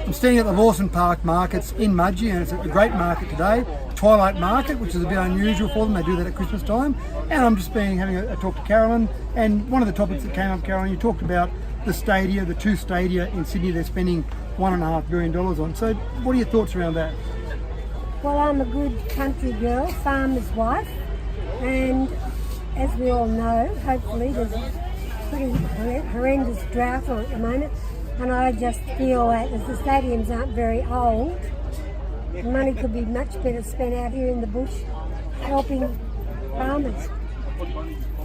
I'm standing at the Lawson Park markets in Mudgee, and it's a great market today. Twilight market, which is a bit unusual for them. They do that at Christmas time. And I'm just having a talk to Carolyn. And one of the topics that came up, Carolyn, you talked about the stadia, the 2 stadia in Sydney they're spending $1.5 billion on. So what are your thoughts around that? Well, I'm a good country girl, farmer's wife, and as we all know, hopefully there's a pretty horrendous drought at the moment, and I just feel that as the stadiums aren't very old, the money could be much better spent out here in the bush helping farmers.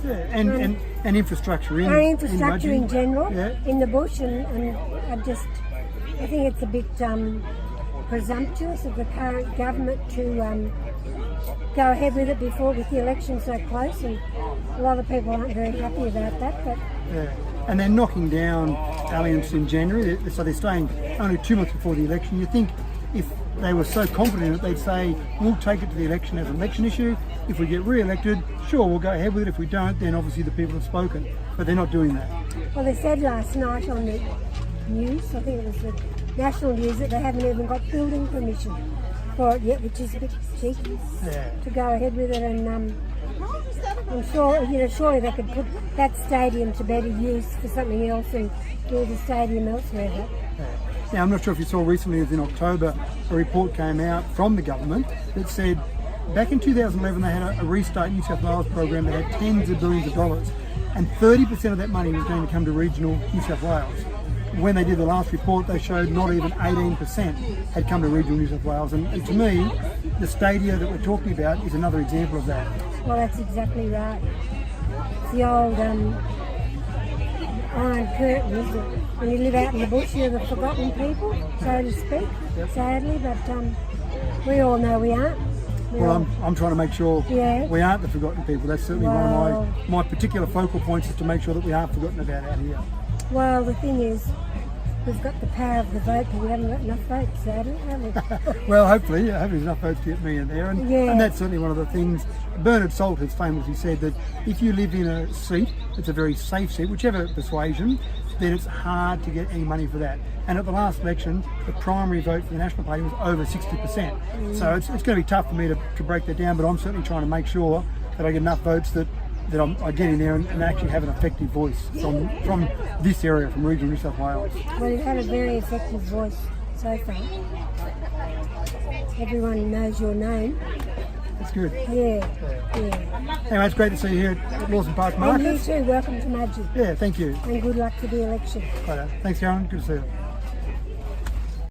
Yeah, and infrastructure in infrastructure in general, yeah. in the bush, and I think it's a bit presumptuous of the current government to go ahead with it with the election so close, and a lot of people aren't very happy about that. But yeah. And they're knocking down alliance in January, so they're staying only 2 months before the election. You think if they were so confident that they'd say, we'll take it to the election as an election issue. If we get re-elected, sure, we'll go ahead with it. If we don't, then obviously the people have spoken. But they're not doing that. Well, they said last night on the news, I think it was the national news, that they haven't even got building permission for it yet, which is a bit cheeky to go ahead with it. And I'm sure, surely they could put that stadium to better use for something else and do the stadium elsewhere. Now, I'm not sure if you saw recently, it was in October, a report came out from the government that said back in 2011 they had a Restart New South Wales program that had tens of billions of dollars, and 30% of that money was going to come to regional New South Wales. When they did the last report, they showed not even 18% had come to regional New South Wales, and to me, the stadia that we're talking about is another example of that. Well, that's exactly right. It's the old iron curtain, isn't it? When you live out in the bush, you're the forgotten people, so to speak, sadly, but we all know we aren't. I'm trying to make sure we aren't the forgotten people. That's certainly one of my particular focal points, is to make sure that we aren't forgotten about out here. Well, the thing is, we've got the power of the vote, but we haven't got enough votes, sadly, have we? Well, hopefully there's enough votes to get me in there, and that's certainly one of the things. Bernard Salt has famously said that if you live in a seat that's a very safe seat, whichever persuasion, then it's hard to get any money for that. And at the last election, the primary vote for the National Party was over 60%. So it's going to be tough for me to break that down, but I'm certainly trying to make sure that I get enough votes that I get in there and actually have an effective voice from this area, from regional New South Wales. Well, you've had a very effective voice so far. Everyone knows your name. That's good. Yeah. Anyway, it's great to see you here at Lawson Park Market. And you too, welcome to Mudgee. Yeah, thank you. And good luck to the election. Right, thanks, Carolyn. Good to see you.